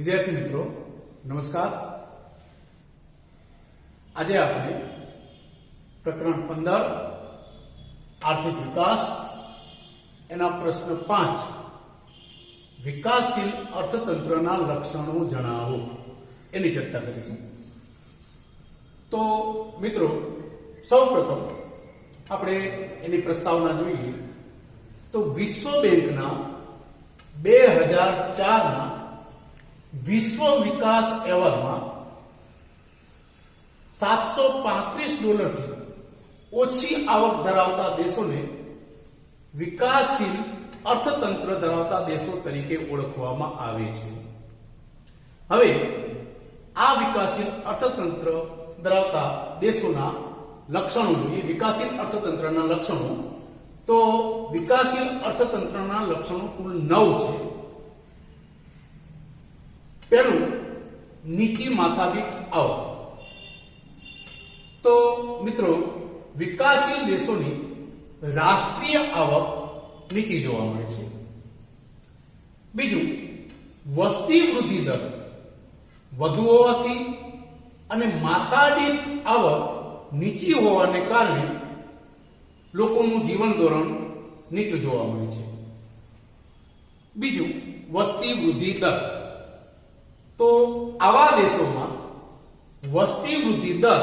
વિદ્યાર્થી મિત્રો નમસ્કાર। આજે આપણે પ્રકરણ 15 આર્થિક વિકાસ એના પ્રશ્ન 5 વિકાસશીલ અર્થતંત્રના લક્ષણો જણાવો એની ચર્ચા કરીશું। તો મિત્રો સૌપ્રથમ આપણે એની પ્રસ્તાવના જોઈએ તો વિશ્વ બેંકના 2004ના વિશ્વ વિકાસ અહેવાલમાં $735 થી ઓછી આવક ધરાવતા દેશોને વિકાસશીલ અર્થતંત્ર ધરાવતા દેશો તરીકે ઓળખવામાં આવે છે। હવે આ વિકાસશીલ અર્થતંત્ર ધરાવતા દેશોના લક્ષણો જોઈએ। વિકાસશીલ અર્થતંત્રના લક્ષણો તો વિકાસશીલ અર્થતંત્રના લક્ષણો કુલ 9 છે। પહેલું નીચી માથાદીઠ આવક। તો મિત્રો વિકાસશીલ દેશોની રાષ્ટ્રીય આવક નીચી જોવા મળે છે। બીજું વસ્તી વૃદ્ધિ દર વધુ હોવાથી અને માથાદીઠ આવક નીચી હોવાને કારણે લોકોનું જીવન ધોરણ નીચું જોવા મળે છે। બીજું વસ્તી વૃદ્ધિ દર તો આવા દેશોમાં વસ્તી વૃદ્ધિ દર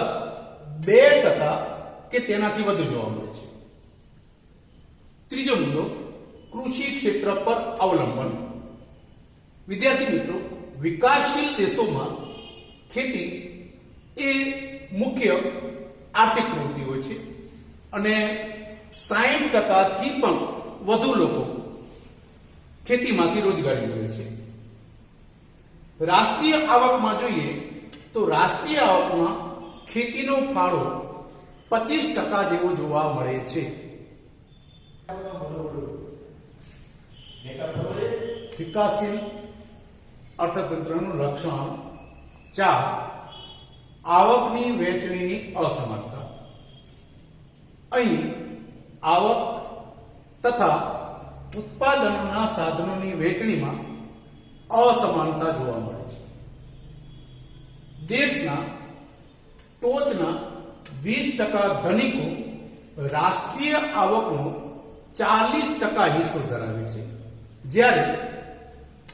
2% કે તેનાથી વધુ જોવા મળે છે। ત્રીજો મુદ્દો કૃષિ ક્ષેત્ર પર અવલંબન। વિદ્યાર્થી મિત્રો વિકાસશીલ દેશોમાં ખેતી એ મુખ્ય આર્થિક પ્રવૃત્તિ હોય છે અને 60% થી પણ વધુ લોકો ખેતીમાંથી રોજગારી મેળવે છે। રાષ્ટ્રીય આવકમાં જોઈએ તો રાષ્ટ્રીય આવકમાં ખેતીનો ફાળો 25% જેવો જોવા મળે છે। વિકાસશીલ અર્થતંત્રનું લક્ષણ 4 આવકની વહેંચણીની અસમાનતા। અહીં આવક તથા ઉત્પાદનોના સાધનોની વહેંચણીમાં અસમાનતા જોવા મળે છે। દેશના ટોચના 20% ધનિકો રાષ્ટ્રીય આવકનો 40% હિસ્સો ધરાવે છે, જ્યારે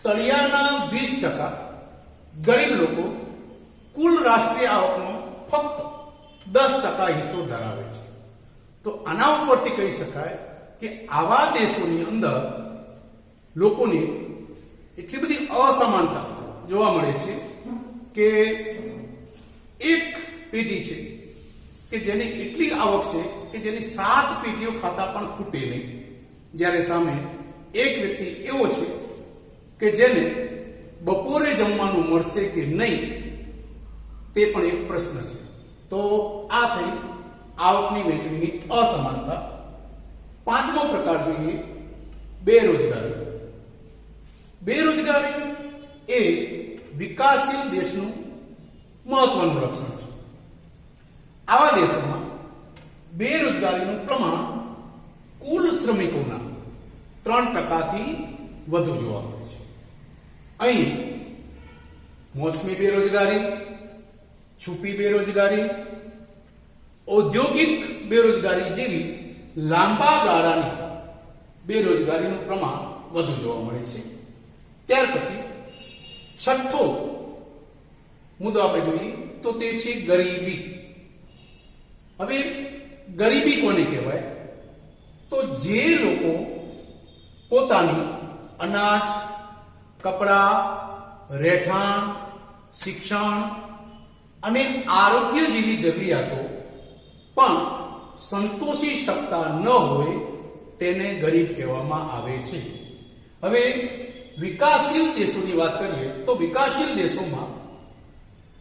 તળિયાના 20% ગરીબ લોકો કુલ રાષ્ટ્રીય આવકનો ફક્ત 10% હિસ્સો ધરાવે છે। તો આના ઉપરથી કહી શકાય કે આવા દેશોની અંદર લોકોને એટલી બધી અસમાનતા જોવા મળે છે કે એક પેઢી છે કે જેની એટલી આવક છે કે જેની 7 પેઢીઓ ખાતા પણ ખૂટે નહીં, જ્યારે સામે એક વ્યક્તિ એવો છે કે જેને બપોરે જમવાનું મળશે કે નહીં તે પણ એક પ્રશ્ન છે। તો આ થઈ આવકની વહેંચણીની અસમાનતા। પાંચમો પ્રકાર જોઈએ બેરોજગારી। બેરોજગારી એ વિકાસશીલ દેશનું મહત્વનું લક્ષણ છે। આવા દેશોમાં બેરોજગારીનું પ્રમાણ કુલ શ્રમિકોના 3% થી વધુ જોવા મળે છે। અહીં મોસમી બેરોજગારી, છુપી બેરોજગારી, ઔદ્યોગિક બેરોજગારી જેવી લાંબા ગાળાની બેરોજગારીનું પ્રમાણ વધુ જોવા મળે છે। ત્યાર પછી છઠ્ઠો મુદ્દો આપણે જોઈએ તો તે છે ગરીબી। હવે ગરીબી કોને કહેવાય? તો જે લોકો પોતાની અનાજ, કપડાં, રહેઠાણ, શિક્ષણ અને આરોગ્ય જેવી જરૂરિયાતો પણ સંતોષી શકતા ન હોય તેને ગરીબ કહેવામાં આવે છે। હવે વિકાસશીલ દેશોની વાત કરીએ તો વિકાસશીલ દેશોમાં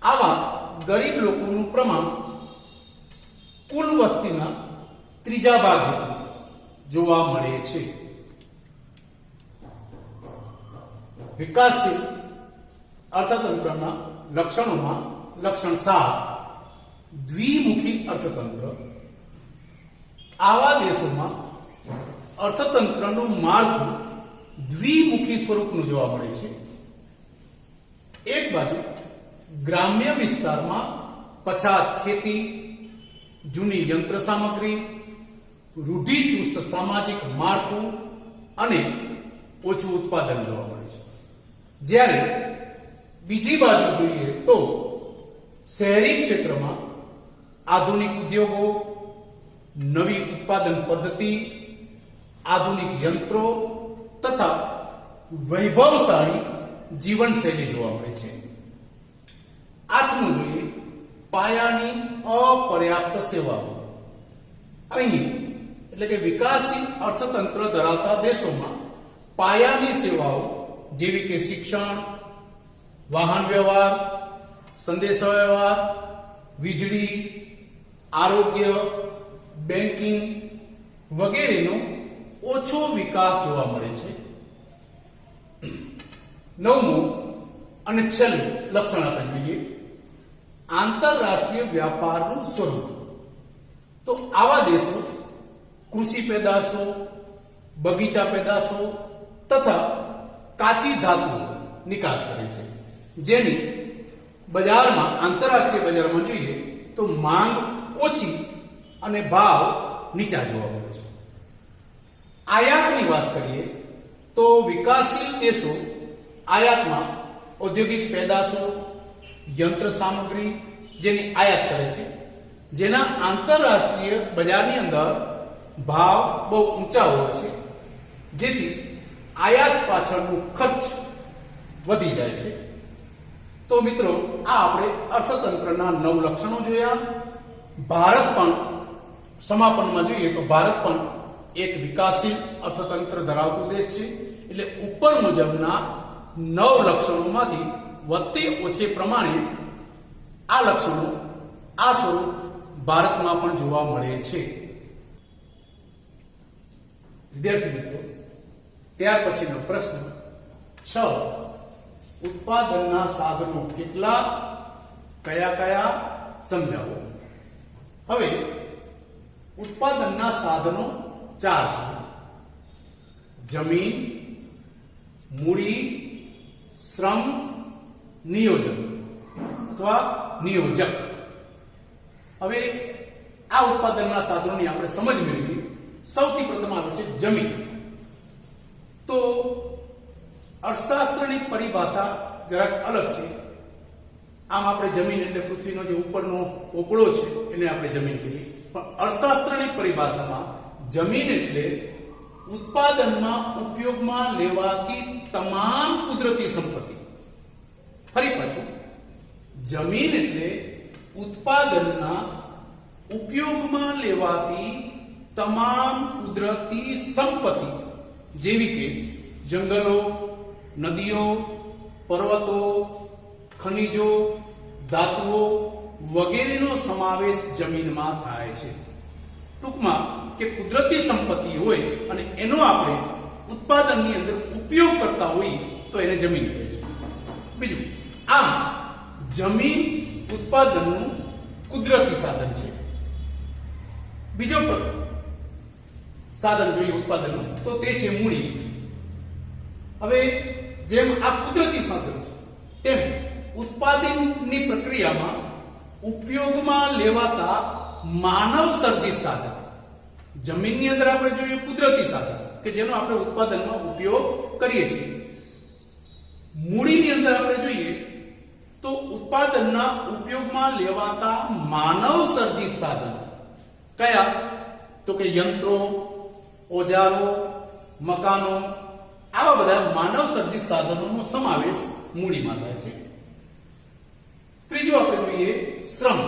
આવા ગરીબ લોકોનું પ્રમાણ કુલ વસ્તીના 3 ભાગ જેટલું જોવા મળે છે। વિકાસશીલ અર્થતંત્રના લક્ષણોમાં લક્ષણ 7 દ્વિમુખી અર્થતંત્ર। આવા દેશોમાં અર્થતંત્રનું માળખું દ્વિમુખી સ્વરૂપનું જોવા મળે છે। એક બાજુ ગ્રામ્ય વિસ્તારમાં પછાત ખેતી, જૂની યંત્ર સામગ્રી, રૂઢિચુસ્ત સામાજિક માળખું અને ઓછું ઉત્પાદન જોવા મળે છે. જ્યારે બીજી બાજુ જોઈએ તો શહેરી ક્ષેત્રમાં આધુનિક ઉદ્યોગો, નવી ઉત્પાદન પદ્ધતિ, આધુનિક યંત્રો તથા વૈભવશાળી જીવનશૈલી જોવા મળે છે. આઠમું જોઈએ પાયાની અપર્યાપ્ત સેવાઓ. અહીં એટલે કે વિકાસશીલ અર્થતંત્ર ધરાવતા દેશોમાં પાયાની સેવાઓ જેવી કે શિક્ષણ, વાહન વ્યવહાર, સંદેશાવ્યવહાર, વીજળી, આરોગ્ય, બેન્કિંગ વગેરેનો ઓછો વિકાસ જોવા મળે છે. નવમું અને છેલ્લું લક્ષણ આપણે જોઈએ આંતરરાષ્ટ્રીય વ્યાપારનું સ્વરૂપ. તો આવા દેશો કૃષિ પેદાશો, બગીચા પેદાશો તથા કાચી ધાતુ નિકાસ કરે છે, જેની બજારમાં આંતરરાષ્ટ્રીય બજારમાં જોઈએ તો માંગ ઓછી અને ભાવ નીચા જોવા મળે છે. આયાતની વાત કરીએ તો વિકાસશીલ દેશો આયાતમાં ઔદ્યોગિક પેદાશો, યંત્ર સામગ્રી જેની આયાત કરે છે, જેના આંતરરાષ્ટ્રીય બજારની અંદર ભાવ બહુ ઊંચા હોય છે, જેથી આયાત પાછળનો ખર્ચ વધી જાય છે. તો મિત્રો આ આપણે અર્થતંત્રના 9 લક્ષણો જોયા. ભારત પણ સમાપનમાં જોઈએ તો ભારત પણ એક વિકાસશીલ અર્થતંત્ર ધરાવતો દેશ છે. એટલે ઉપર મુજબના 9 લક્ષણોમાંથી વધતી ઓછી પ્રમાણે આ લક્ષણો, આ સ્વરૂપ ભારતમાં પણ જોવા મળે છે. વિદ્યાર્થી મિત્રો, ત્યાર પછીનો પ્રશ્ન 6, ઉત્પાદનના સાધનો કેટલા, કયા કયા સમજાવો. હવે ઉત્પાદનના સાધનો 4 છે: જમીન, મૂડી, શ્રમ, નિયોજન અથવા નિયોજક. હવે આ ઉત્પાદનના સાધનોની આપણે સમજ મેળવી. સૌથી પ્રથમ આવે છે જમીન. તો અર્થશાસ્ત્રની પરિભાષા જરાક અલગ છે. આમ આપણે જમીન એટલે પૃથ્વીનો જે ઉપરનો પોપડો છે એને આપણે જમીન કહીએ, પણ અર્થશાસ્ત્રની પરિભાષામાં જમીન એટલે ઉત્પાદનમાં ઉપયોગમાં લેવાતી તમામ કુદરતી સંપત્તિ. ફરી પાછું, જમીન એટલે ઉત્પાદનના ઉપયોગમાં લેવાતી તમામ કુદરતી સંપત્તિ જેવી કે જંગલો, નદીઓ, પર્વતો, ખનિજો, ધાતુઓ વગેરેનો સમાવેશ જમીનમાં થાય છે. ટૂંકમાં કે કુદરતી સંપત્તિ હોય અને એનો આપણે ઉત્પાદનની અંદર ઉપયોગ કરતા હોઈએ તો એને જમીન કહે છે. બીજું, આમ જમીન ઉત્પાદનનું કુદરતી સાધન છે. બીજો સાધન જોઈએ ઉત્પાદનનું તો તે છે મૂડી. હવે જેમ આ કુદરતી સાધન છે તેમ ઉત્પાદનની પ્રક્રિયામાં ઉપયોગમાં લેવાતા માનવ સર્જિત સાધન. જમીનની અંદર આપણે જોઈએ કુદરતી સાધન કે જેનો આપણે ઉત્પાદનમાં ઉપયોગ કરીએ છીએ. મૂડીની અંદર આપણે જોઈએ તો ઉત્પાદનના ઉપયોગમાં લેવાતા માનવ સર્જિત સાધન. કયા? તો કે યંત્રો, ઓજારો, મકાનો, આવા બધા માનવ સર્જિત સાધનોનો સમાવેશ મૂડીમાં થાય છે. ત્રીજું આપણે જોઈએ શ્રમ.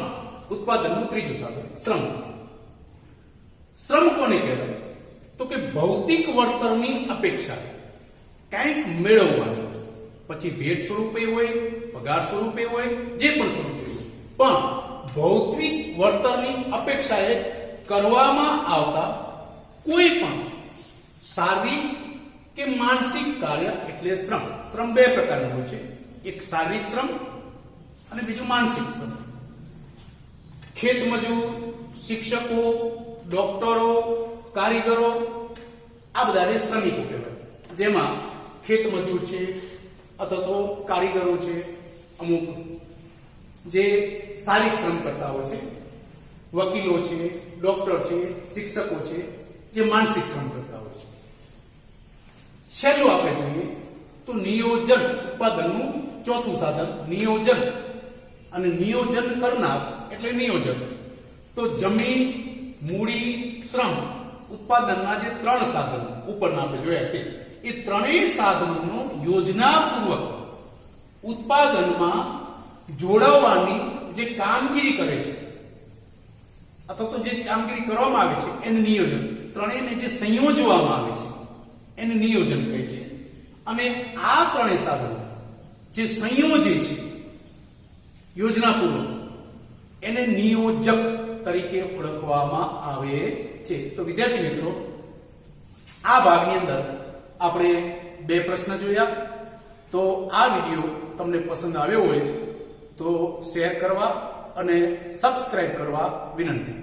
ઉત્પાદનનું ત્રીજું સાધન શ્રમ. શ્રમ કોને કહેવાય? તો કે ભૌતિક વળતરની અપેક્ષા કંઈક મેળવવાની, પછી ભેટ સ્વરૂપે હોય, પગાર સ્વરૂપે હોય, જે પણ સ્વરૂપે હોય, પણ ભૌતિક વળતરની અપેક્ષાએ કરવામાં આવતા કોઈ પણ શારીરિક કે માનસિક કાર્ય એટલે શ્રમ. શ્રમ બે પ્રકારનું હોય છે, એક શારીરિક શ્રમ અને બીજું માનસિક શ્રમ. ખેત મજૂર, શિક્ષકો, ડોક્ટરો, કારીગરો આ બધાને શ્રમિકો કહેવાય. જેમાં ખેત મજૂર છે અથવા તો કારીગરો છે, અમુક જે શારીરિક શ્રમ કરતા હોય છે, વકીલો છે, ડોક્ટર છે, શિક્ષકો છે, જે માનસિક શ્રમ કરતા હોય છે. છેલ્લું આપણે જોઈએ તો નિયોજન ઉત્પાદનનું ચોથું સાધન નિયોજન. અને નિયોજન કરનાર એટલે નિયોજક. તો જમીન, મૂડી, શ્રમ ઉત્પાદનના જે 3 સાધનો ઉપરના આપણે જોયા તે એ ત્રણેય સાધનોનો યોજનાપૂર્વક ઉત્પાદનમાં જોડાવવાની જે કામગીરી કરે છે અથવા તો જે કામગીરી કરવામાં આવે છે એને નિયોજન, ત્રણેયને જે સંયોજવામાં આવે છે એને નિયોજન કહે છે. અને આ ત્રણેય સાધનો જે સંયોજે છે યોજનાપૂર્વક એને નિયોજક તરીકે ઓળખવામાં આવે છે. તો વિદ્યાર્થી મિત્રો, આ ભાગની અંદર આપણે 2 પ્રશ્ન જોયા. તો આ વિડીયો તમને પસંદ આવ્યો હોય તો શેર કરવા અને સબસ્ક્રાઇબ કરવા વિનંતી.